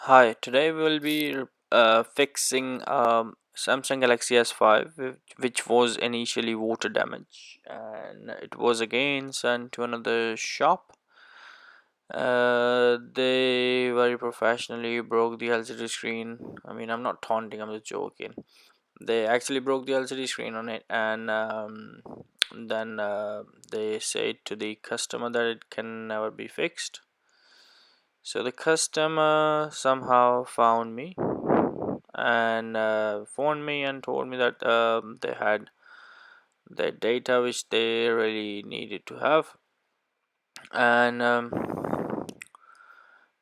Hi, today we will be fixing Samsung Galaxy S5, which was initially water damage, and it was again sent to another shop. They very professionally broke the LCD screen. I mean, I'm not taunting, I'm just joking. They actually broke the LCD screen on it, and then they said to the customer that it can never be fixed. So the customer somehow found me and phoned me and told me that they had the data which they really needed to have, and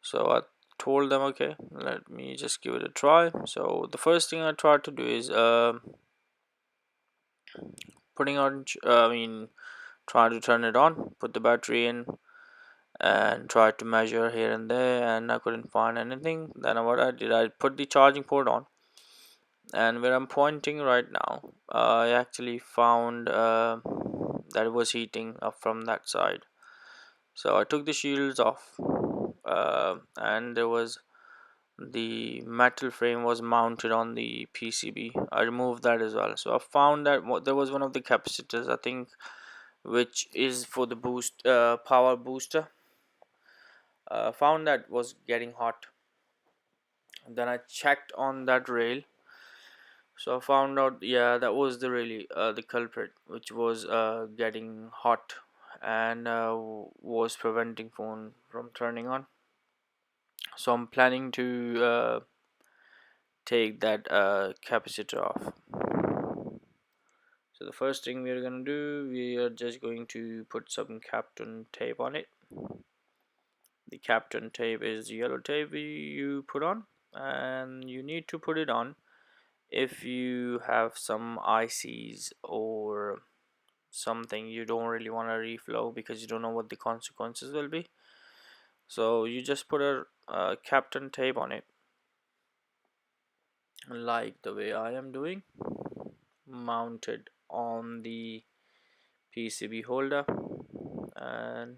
so I told them, okay, let me just give it a try. So the first thing I tried to do is putting on I mean try to turn it on, put the battery in, and tried to measure here and there, and I couldn't find anything. Then what I did, I put the charging port on, and where I'm pointing right now, I actually found that it was heating up from that side. So I took the shields off, and there was the metal frame was mounted on the PCB. I removed that as well. So I found that there was one of the capacitors, I think, which is for the boost power booster. Found that was getting hot. Then I checked on that rail. So I found out, yeah, that was the really the culprit, which was getting hot and was preventing phone from turning on. So I'm planning to take that capacitor off. So the first thing we are gonna do, we are just going to put some Kapton tape on it. The Kapton tape is the yellow tape you put on, and you need to put it on if you have some ICs or something you don't really want to reflow because you don't know what the consequences will be. So you just put a Kapton tape on it, like the way I am doing, mounted on the PCB holder, and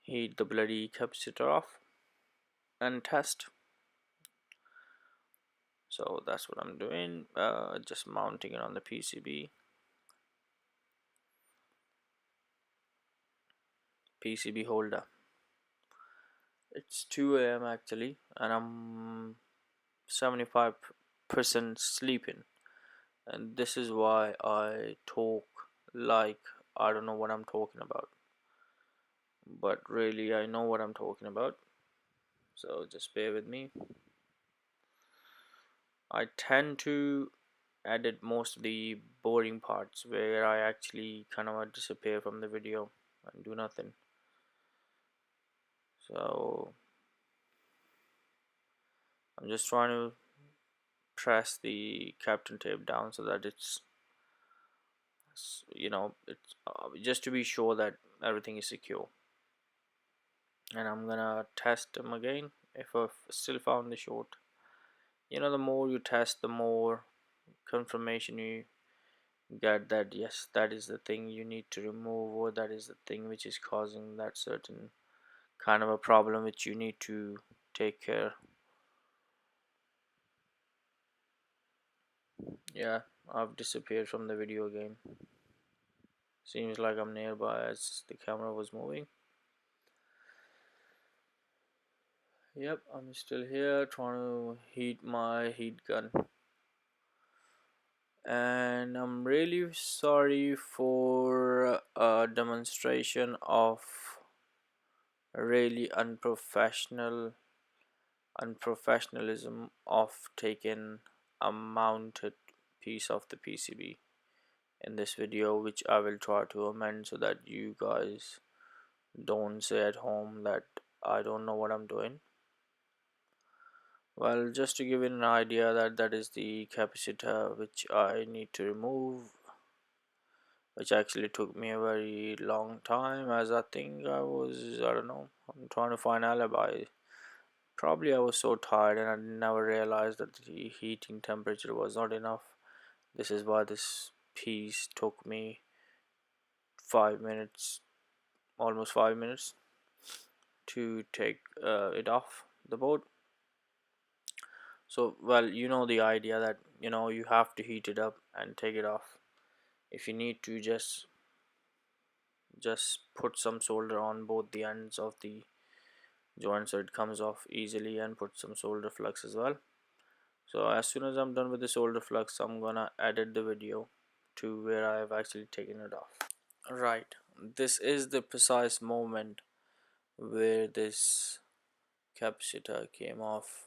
heat the bloody capacitor off and test. So that's what I'm doing, just mounting it on the PCB holder. It's 2 a.m. actually, and I'm 75% sleeping, and this is why I talk like I don't know what I'm talking about, but really I know what I'm talking about. So just bear with me. I tend to edit most of the boring parts where I actually kind of disappear from the video and do nothing. So I'm just trying to press the Kapton tape down so that it's it's just to be sure that everything is secure. And I'm gonna test them again if I've still found the short. The more you test, the more confirmation you get that yes, that is the thing you need to remove, or that is the thing which is causing that certain kind of a problem which you need to take care. Yeah, I've disappeared from the video again. Seems like I'm nearby as the camera was moving. Yep, I'm still here trying to heat my heat gun. And I'm really sorry for a demonstration of really unprofessionalism of taking a mounted piece of the PCB in this video, which I will try to amend so that you guys don't say at home that I don't know what I'm doing. Well, just to give you an idea, that is the capacitor which I need to remove, which actually took me a very long time, as I think I don't know, I'm trying to find alibi. Probably I was so tired and I never realized that the heating temperature was not enough. This is why this piece took me 5 minutes, almost 5 minutes, to take it off the board. So, well, you know the idea that you have to heat it up and take it off. If you need to, just put some solder on both the ends of the joint so it comes off easily, and put some solder flux as well. So as soon as I'm done with the solder flux, I'm gonna edit the video to where I have actually taken it off. Right, this is the precise moment where this capacitor came off.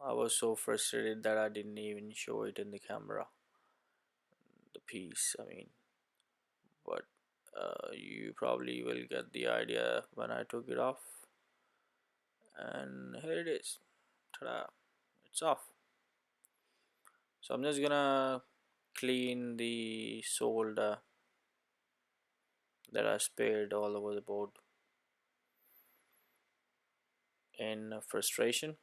I was so frustrated that I didn't even show it in the camera, the piece, I mean. But you probably will get the idea when I took it off. And here it is. Ta-da! It's off. So I'm just gonna clean the solder that I spared all over the board in frustration.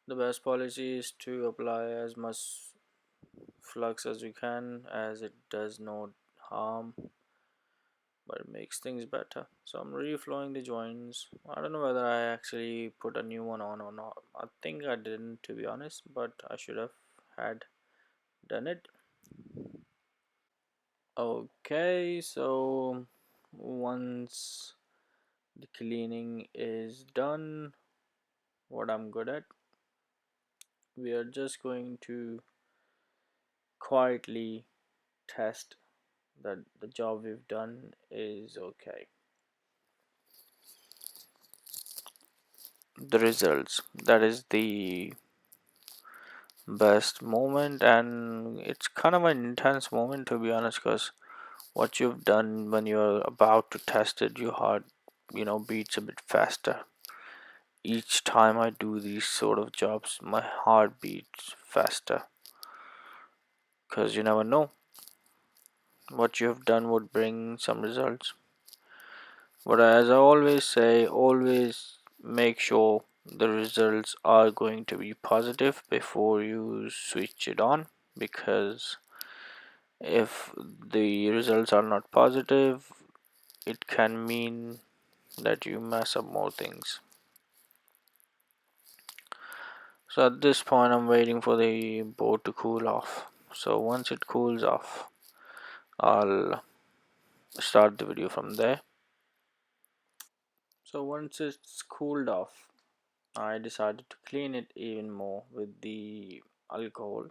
The best policy is to apply as much flux as you can, as it does no harm but it makes things better. So I'm reflowing the joints. I don't know whether I actually put a new one on or not. I think I didn't, to be honest, but I should have had done it. Okay, so once the cleaning is done, what I'm good at, we are just going to quietly test that the job we've done is okay. The results, that is the best moment, and it's kind of an intense moment, to be honest, because what you've done when you're about to test it, your heart beats a bit faster. Each time I do these sort of jobs, my heart beats faster, because you never know what you have done would bring some results. But as I always say, always make sure the results are going to be positive before you switch it on, because if the results are not positive, it can mean that you mess up more things. So at this point, I'm waiting for the board to cool off. So once it cools off, I'll start the video from there. So once it's cooled off, I decided to clean it even more with the alcohol.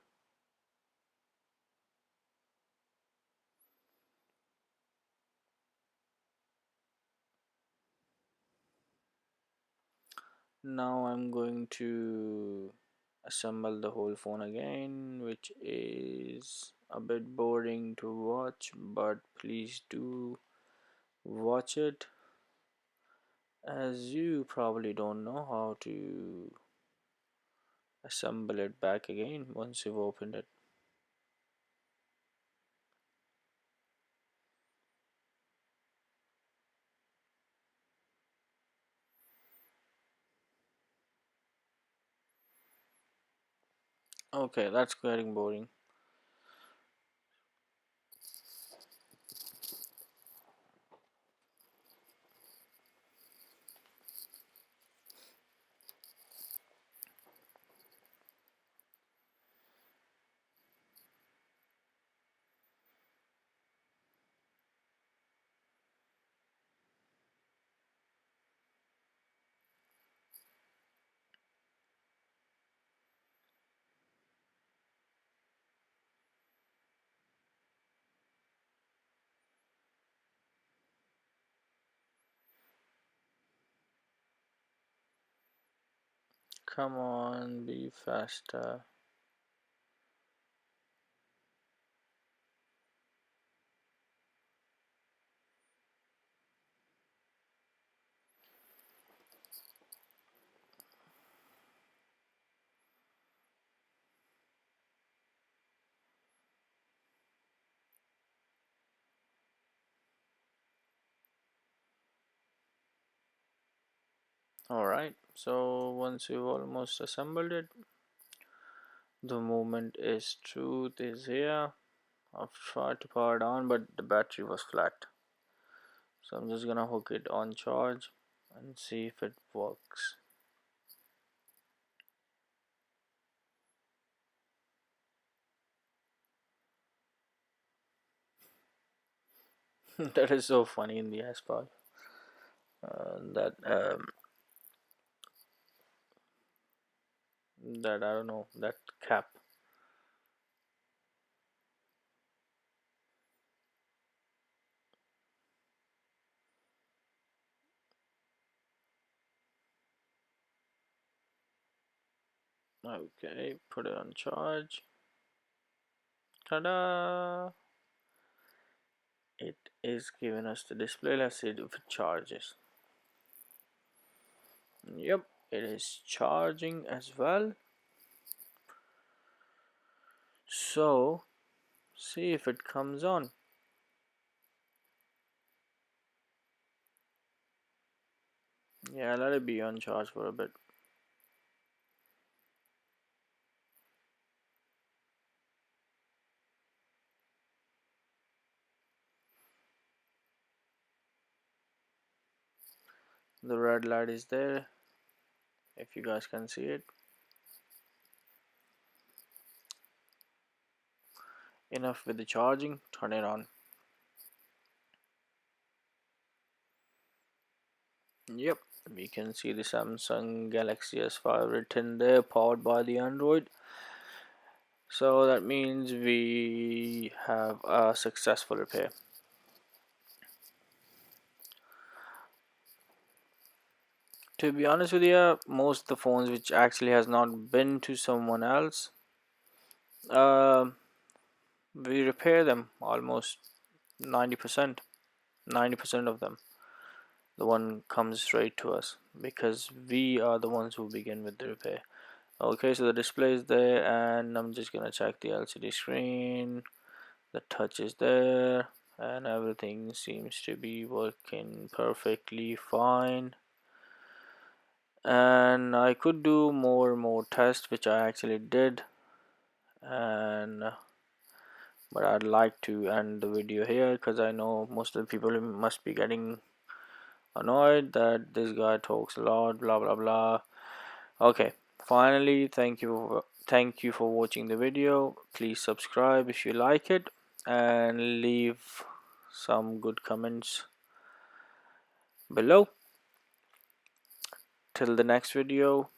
Now I'm going to assemble the whole phone again, which is a bit boring to watch, but please do watch it, as you probably don't know how to assemble it back again once you've opened it. Okay, that's getting boring. Come on, be faster. Alright, so once you've almost assembled it, the moment is truth is here. I've tried to power it on, but the battery was flat. So I'm just gonna hook it on charge and see if it works. That is so funny in the S5. That that I don't know, that cap. Okay, put it on charge. Ta-da! It is giving us the display. Let's see if it charges. Yep, it is charging as well. So see if it comes on. Yeah, let it be on charge for a bit. The red light is there, if you guys can see it. Enough with the charging, turn it on. Yep, we can see the Samsung Galaxy S5 written there, powered by the Android. So that means we have a successful repair. To be honest with you, most of the phones which actually has not been to someone else, uh, we repair them almost 90%. 90% of them, the one comes straight to us because we are the ones who begin with the repair. Okay, so the display is there, and I'm just gonna check the LCD screen. The touch is there, and everything seems to be working perfectly fine. And I could do more tests, which I actually did, and but I'd like to end the video here because I know most of the people must be getting annoyed that this guy talks a lot, blah blah blah. Okay, finally, thank you for watching the video. Please subscribe if you like it, and leave some good comments below. Till the next video,